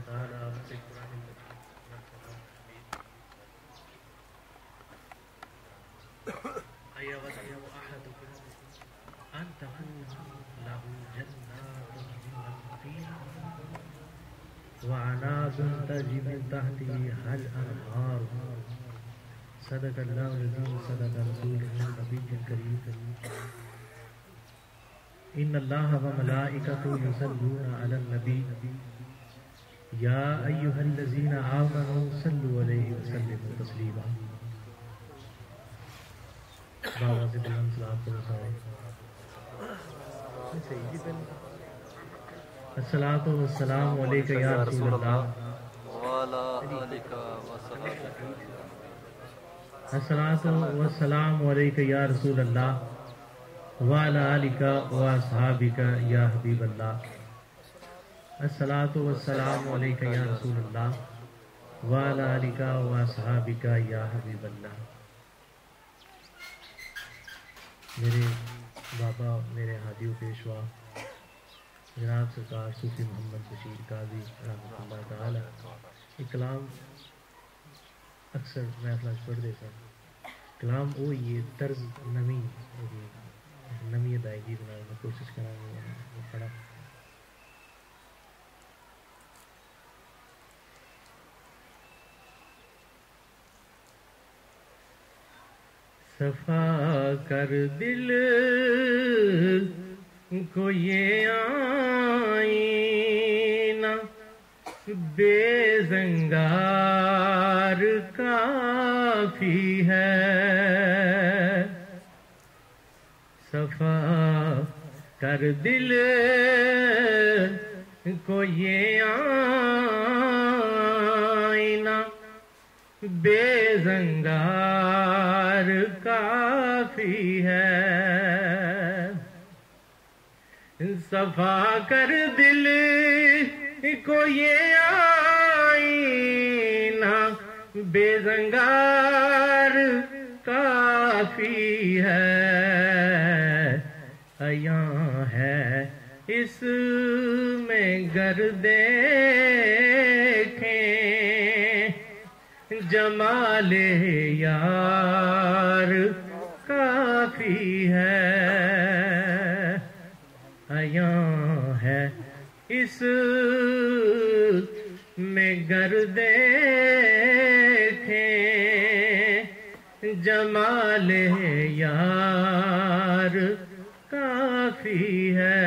تعالى أيود أحدكم أن تكون له جنات من نخيل وعناب تجري من تحتها الأنهار صدق الله العظيم صدق رسوله النبي الكريم إن الله وملائكته يصلون على النبي يا أيها الذين آمنوا صلوا عليه وسلموا تسليما بابا سے بلند سلام کو رسائے الصلاة والسلام علیکہ یا رسول اللہ الصلاة والسلام علیکہ یا رسول اللہ وعلى آلك وأصحابك يا حبيب الله الصلاة والسلام عليك يا رسول الله وعلى آلك وأصحابك يا حبيب الله میرے بابا میرے ہادی و پیشوا جناب سرکار صوفی محمد بشیر قاضی رحمۃ اللہ تعالی یہ کلام اکثر محفل پڑھ دیتا کلام وہ یہ طرز نمی نمی ادائیگی بنانے میں کوشش کریں گے وہ پڑھا صفا کر دل کو یہ آئینہ بے زنگار کافی ہے صفا کر دل کو یہ آئینہ بے زنگار کافی ہے صفا کر دل کو یہ آئینہ بے زنگار کافی ہے عیاں ہے اس میں گر دیکھیں جمال یار کافی ہے عیاں ہے اس میں گر دیکھیں جمال یار کافی ہے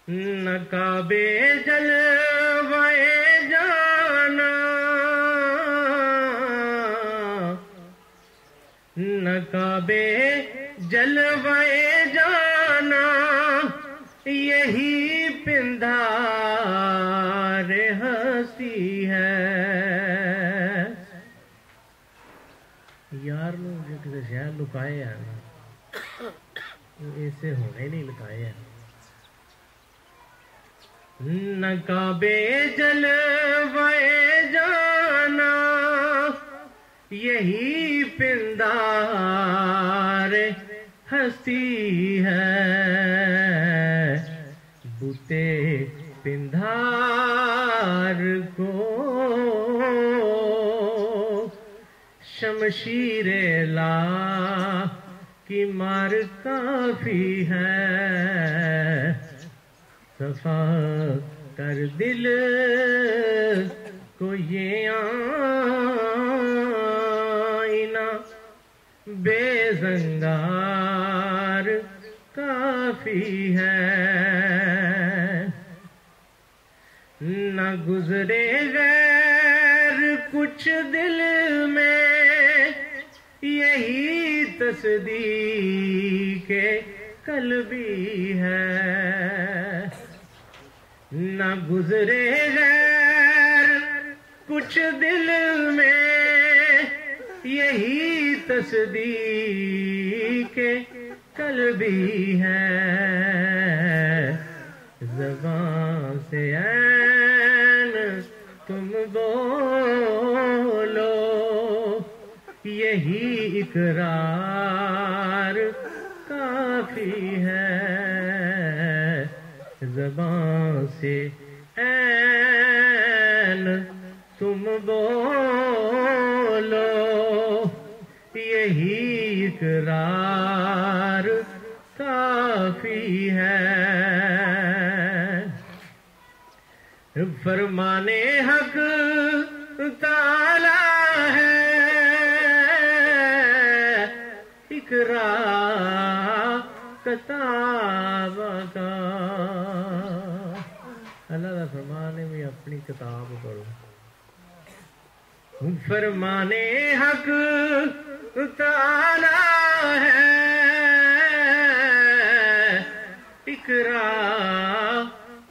نہ کعبے جلوائے جانا نہ کعبے جلوائے جانا یہی پندار ہستی ہے یار جو کسی شہر لکائے ہیں اسے ہونے نہیں لکائے ہیں نہ کعبے جلوائے جانا یہی پندار ہستی ہے بوتے پندار کو شمشیر لا کی مار کافی ہے صفا کر دل کو یہ آئینہ بے زنگار کافی ہے نہ گزرے غیر کچھ دل میں یہی تصدیق قلبی ہے نہ گزرے غیر کچھ دل میں یہی تصدیق قلبی ہے زبان سے عین تم بولو یہی اقرار کافی ہے زبان سے عین تم بولو، یہی اقرار کافی ہے۔ فرمانے حق تعالی ہے، اقرا کتاب کا۔ اللہ کا فرمان ہے بھی اپنی کتاب پڑھو۔ فرمانے حق تعالی ہے، اقرا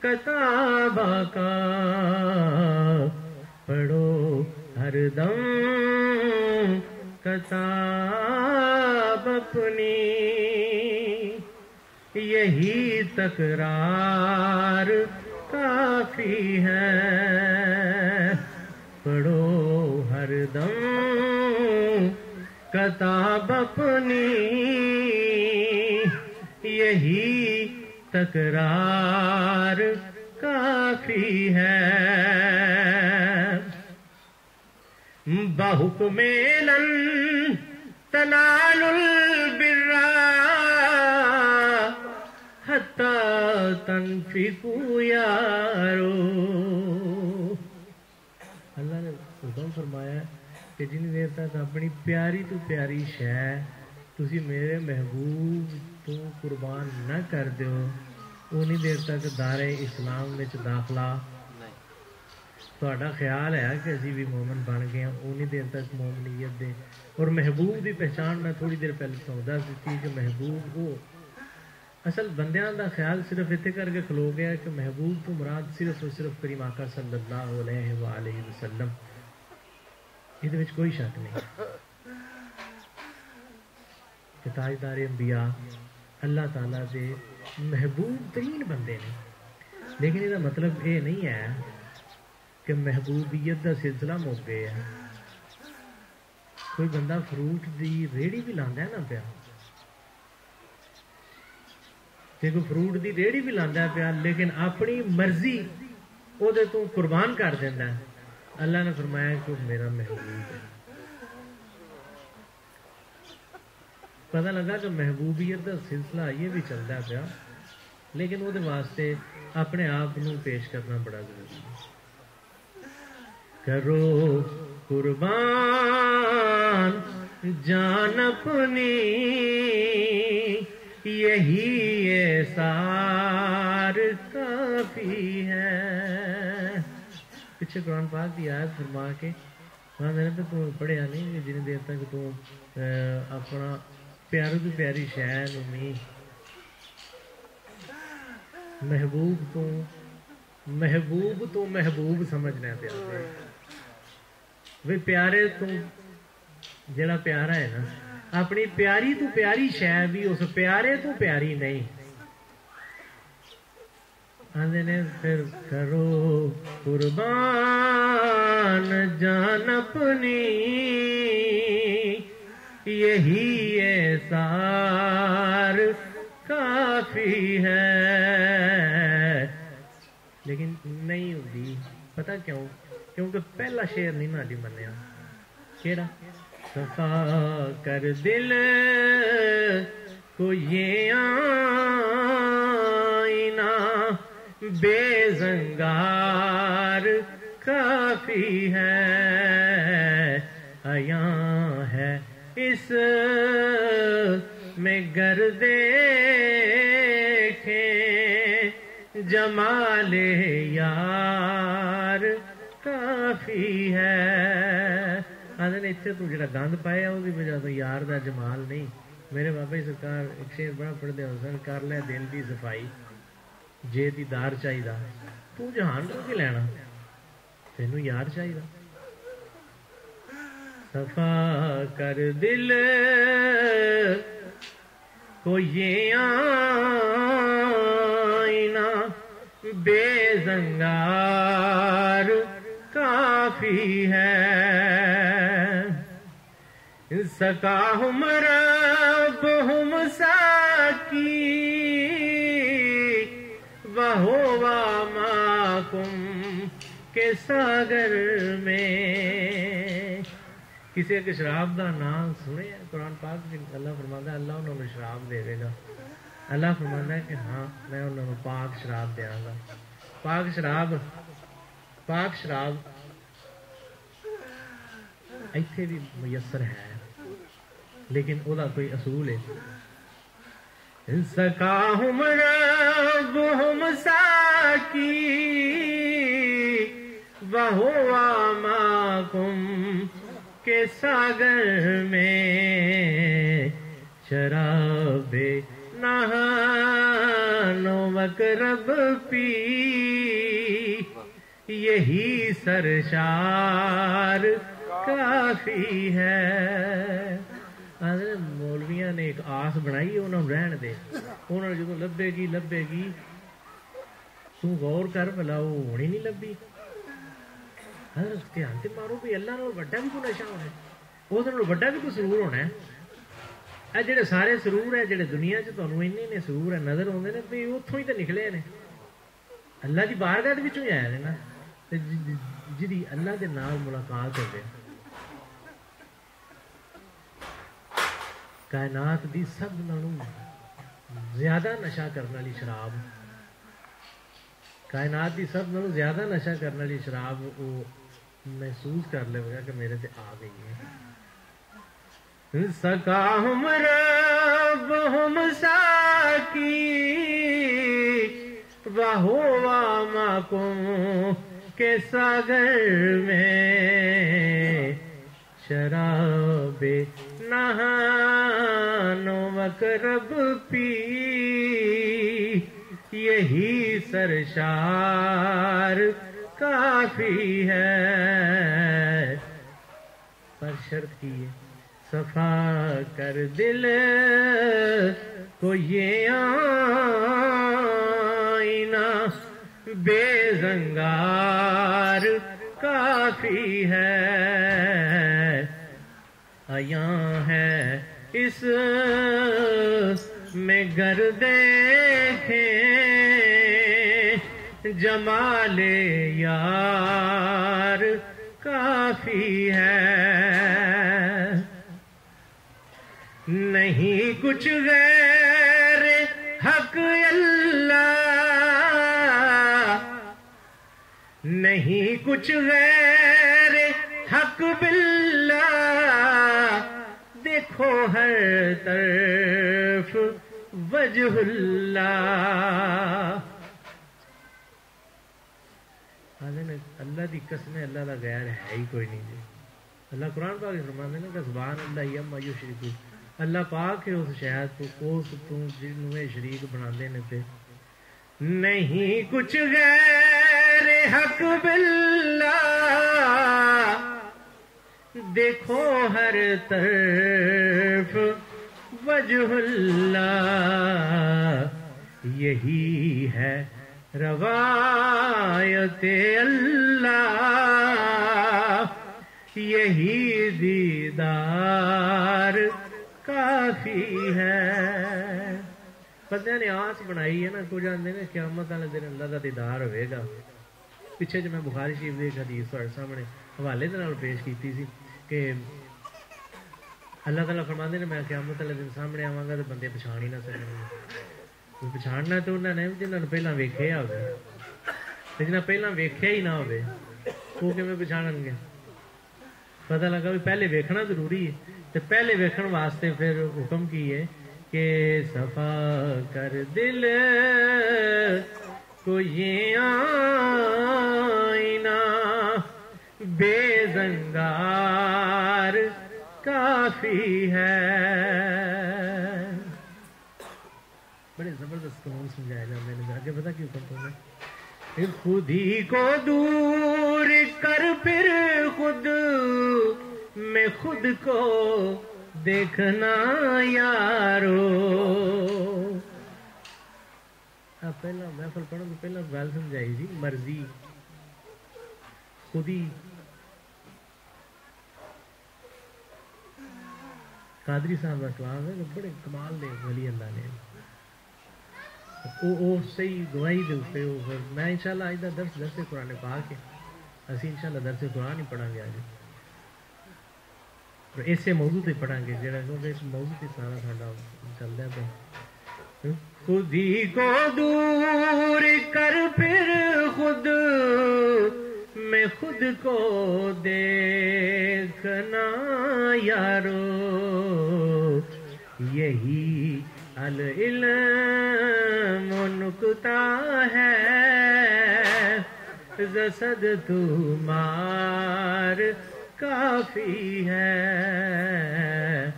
کتاب کا، پڑھو ہر دم کتاب اپنی، یہی تکرار کافی ہے۔ پڑھو ہر دم کتاب اپنی، یہی تکرار کافی ہے۔ بحکم لن تنالوا البر حتی تنفقوا یارو۔ اللہ نے حکم فرمایا کہ جن دیر تک اپنی پیاری تو پیاری شے تسی میرے محبوب تو قربان نہ کر دیو، اونی دیر تک دار اسلام میں داخلہ تہاڈا خیال ہے کہ اسی بھی مومن بن گئے ہیں، اونی دیر تک مومنیت دے۔ اور محبوب دی پہچان میں تھوڑی دیر پہلے تہاڈا دس دتی کہ محبوب وہ اصل بندیاں دا خیال صرف اتنے کر کے کھلو گیا کہ محبوب تو مراد صرف اور صرف کریم آقا صلی اللہ علیہ وآلہ وسلم، یہ کوئی شک نہیں کہ تاجدار انبیاء اللہ تعالیٰ دے محبوب ترین بندے نے، لیکن یہ مطلب یہ نہیں ہے کہ محبوبیت کا سلسلہ مک گیا ہے۔ کوئی بندہ فروٹ دی ریڑھی بھی لاندا ہے نا پیا، کوئی فروٹ دی ریڑھی بھی لاندا ہے پیا، لیکن اپنی مرضی وہ دے تو قربان کر دینا ہے۔ اللہ نے فرمایا کہ میرا محبوب ہے۔ پتہ لگا کہ محبوبیت کا سلسلہ یہ بھی چلتا پیا، لیکن وہ واسطے اپنے آپ کو پیش کرنا بڑا ضروری ہے۔ کرو قربان جان اپنی، یہی ایثار کافی ہے۔ پیچھے قرآن پاک کی آیت فرما کے میں نے تو پڑھیا نہیں کہ جن دیر تک تو اپنا پیاری تو پیاری شے نہیں محبوب تو محبوب سمجھنا پیا بھی پیارے تو جڑا پیارا ہے نا، اپنی پیاری تو پیاری شے بھی اس پیارے تو پیاری نہیں آندے نے۔ پھر کرو قربان جان اپنی، یہی ایثار کافی ہے۔ لیکن نہیں ہوتی، پتہ کیوں؟ کیونکہ پہلا شعر نہیں نا جی منیا، کیڑا؟ صفا کر دل کو یہ آئینہ بے زنگار کافی ہے، عیاں ہے اس میں گر دیکھیں جمال یار کافی ہے۔ آدھے نے اتنے تو جڑا گند پایا وہ وجہ تو یار دا جمال نہیں۔ میرے بابا جی سرکار ایک شعر بڑا پڑھتے ہو سن، کر لے دل دی صفائی جے دیدار چاہیے، تو جہان کو کی لینا، تینوں یار چاہیے۔ صفا کر دل کو یہ آئینہ بے زنگار کافی ہے، سقاہم ربہم ساکی وَهُوَ مَعَكُمْ کے ساگر میں. کسی کے شراب کا نام سنے قرآن پاک میں اللہ فرماتا ہے اللہ انہوں نے شراب دے گا. اللہ فرماتا ہے کہ ہاں میں انہوں نے پاک شراب دیا گا. پاک شراب ایتھے بھی میسر ہے لیکن وہ کوئی اصول ہے. سقاہم ربہم ساکی وَهُوَ مَعَكُمْ کے ساگر میں شراب نہان و مکرب پی یہی سرشار کافی ہے. مولویاں نے ایک آس بنائی انہوں نے رہن دے. انہوں نے جدو لبے گی تو غور کر بلا وہ ہونی نہیں لبی. حضرت دھیان تے مارو بھی اللہ نال وڈا بھی کوئی نشہ ہونا ہے اس نال وڈا بھی کوئی سرور ہونا ہے. اے جڑے سارے سرور ہے جڑے دنیا چ تانوں اینے سرور ہے نظر آتے ہیں بھی اتوں ہی تو نکلے نے اللہ کی بارگاہ وچوں ہی آئے نا جی اللہ دے نال ملاقات ہوے. کائنات دی سب نالوں زیادہ نشہ کرنے والی شراب کائنات دی سب نالوں زیادہ نشہ کرنے والی شراب وہ محسوس کر لے گا کہ میرے تے آ گئی ہے. سقاہم ربہم ساکی وَهُوَ مَعَكُمْ کے ساگر میں شراب نہان و مکرب پی یہی سرشار کافی ہے. پر شرط کی ہے صفا کر دل کو یہ آئینہ بے زنگار کافی ہے. آیاں ہے اس میں گر دیکھیں جمال یار کافی ہے. نہیں کچھ غیر حق اللہ نہیں کچھ غیر حق باللہ دیکھو ہر طرف وجہ اللہ. اللہ دی قسم اللہ دا غیر ہے ہی کوئی نہیں جی. اللہ قرآن پاک فرماتے ہیں کہ سبحان اللہ عما یشرکون. اللہ پاک ہے اس شاید کو اس جنوں شریک بنا دینے پہ. نہیں کچھ غیر حق باللہ دیکھو ہر طرف وجہ اللہ. یہی ہے روایت اللہ یہی دیدار کافی ہے. بندے نے آس بنائی ہے نا کچھ آدھے نا قیامت والے دن اللہ کا دیدار ہوئے گا. پیچھے جو میں بخاری شریف کی ایک حدیث تھوڑے سامنے حوالے دے نال پیش کی سی کہ اللہ تعالیٰ فرماتے ہیں میں قیامت والے دن سامنے آواں گا تو بندے پچھان ہی نہ سکیں. پچھاننا تو انہوں نے جنہوں نے پہلے ویکھیا ہوگا جنہیں پہلے ویکھیا ہی نہ ہوئے وہ کیویں پچھانن گے. پتہ لگا بھی پہلے ویکھنا ضروری ہے تو پہلے ویکھن واسطے پھر حکم کی ہے کہ صفا کر دل کو یہ آئینہ بے زنگار کافی ہے. بڑے زبردست قانون سمجھایا جاتے ہیں. آگے پتا کیوں کرتا ہوں میں خود ہی کو دور کر پھر خود میں خود کو دیکھنا یارو. پہلا محفل پڑھوں تو پہلا گل سمجھائی تھی مرضی خود ہی. قادری صاحب کا کلام ہے بڑے کمال دے ولی اللہ نے وہ صحیح گواہی دے اتنے میں انشاءاللہ اج دا درس قرآن پاک کے اسی انشاءاللہ درس قرآن ہی پڑھا گے اج اور اسے موضوع پہ پڑھا گے جہاں کیونکہ اس موضوع پہ سارا ساڈا چلتا ہے پہ خود ہی کو دور کر پھر خود میں خود کو دیکھنا یارو یہی العلم نکتا ہے زسد تمہار کافی ہے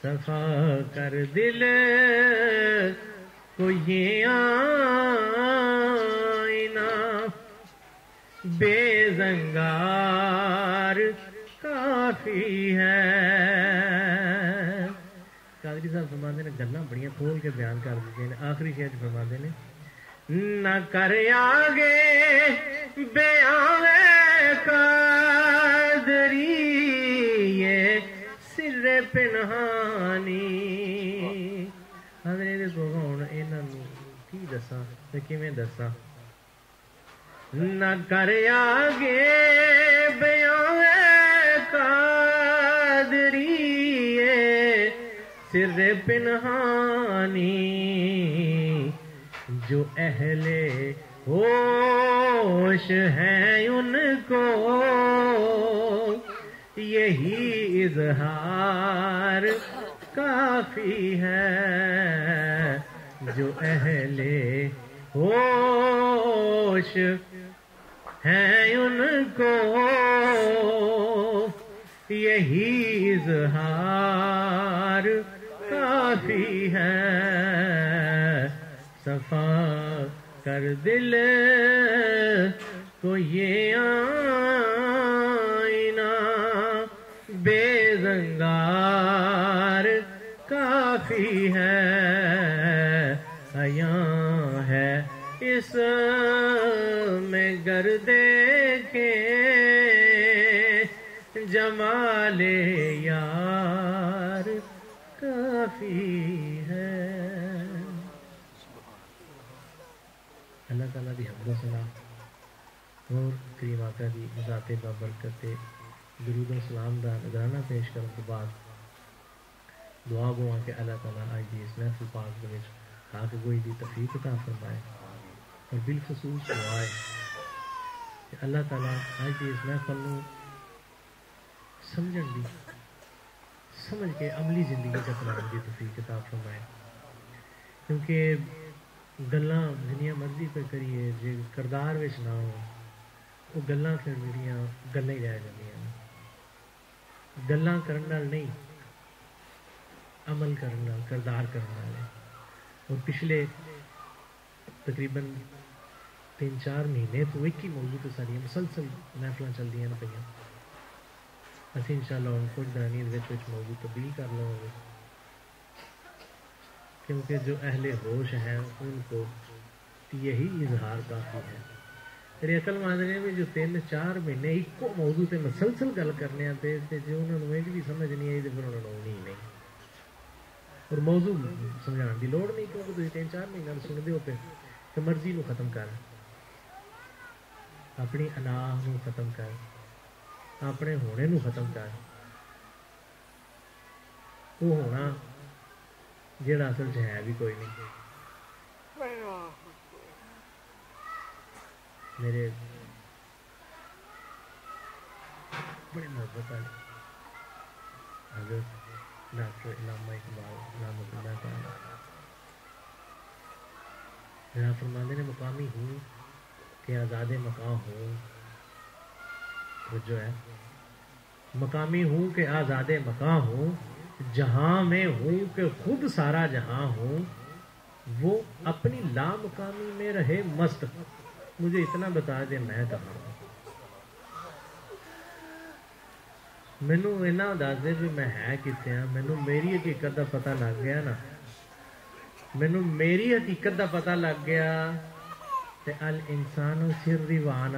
صفا کر دل کو یہ آئینہ بے زنگار کافی ہے قادری صاحب فرماتے ہیں گلاں بڑیاں کھول کے بیان کر دیتے ہیں آخری شعر فرماتے ہیں نہ کر آگے بیان قادری یہ سر پنہانی حضرت کو ہوں انہوں کی دساں تے کیویں دساں نہ کر آگے بیان قادری یہ سر پنہانی جو اہل ہوش ہیں ان کو یہی اظہار کافی ہے جو اہل ہوش ہیں ان کو یہی اظہار کافی ہے صفا کر دل کو یہ آئینہ بے زنگار کافی ہے عیاں ہے اس میں گر دیکھیں جمال یار کافی ہے اللہ تعالیٰ دی حمد و ثنا اور کریم آقا دی ذات بابرکت درود و سلام دا نذرانہ پیش کرنے کے بعد دعا گوا کہ اللہ تعالیٰ آج دی اس محفل پاک دے وچ خاک گوئی دی توفیق عطا فرمائے اور بالخصوص دعا ہے کہ اللہ تعالیٰ آج دی اس محفل نو سمجھن دی سمجھ کے عملی زندگی کا اپنانے دی توفیق عطا فرمائے کیونکہ گلاں جنیاں مرضی پہ کریے جے کردار وچ نہ ہو وہ گلاں پھر جڑیاں گلاں ہی رہ جاندیاں گلاں کرن نال نہیں عمل کرن نال کردار کرن نال اور پچھلے تقریباً 3-4 مہینے تو ایک ہی موضوع تو ساری مسلسل محفلاں چلدیاں نے پئیاں اسی انشاءاللہ ہن کچھ دانیز وچ موضوع تبدیل کر لو گے کیونکہ جو اہل ہوش ہیں ان کو یہی اظہار کافی ہے میری عقل ماندنے میں جو 3-4 مہینے ایک کو موضوع سے مسلسل گل کرنے آتے جو انہوں نے بھی سمجھ نہیں آئی تو پھر انہوں نے آنی ہی نہیں اور موضوع سمجھان دی لوڑ نہیں کیونکہ تھی 3-4 مہینے سن دے ہو پہ کہ مرضی نو ختم کر اپنی انا نو ختم کر اپنے ہونے نو ختم کر وہ ہونا جیڑا اصل چ ہے بھی کوئی نہیں میرے بڑے محبت والے حضرت ڈاکٹر علامہ اقبال رحمۃ اللہ تعالی میرا فرماندے نے مقامی ہوں کہ آزاد مقام ہوں جو ہے مقامی ہوں کہ آزاد مقام ہوں جہاں میں ہوں کہ خود سارا جہاں ہوں وہ اپنی لامقامی میں رہے مست مجھے اتنا بتا دے میں کہاں ہوں مینو اینا دس دے بھی میں ہے کتنے ہاں مینو میری حقیقت دا پتہ لگ گیا نا مینو میری حقیقت دا پتہ لگ گیا تے الانسان سر وان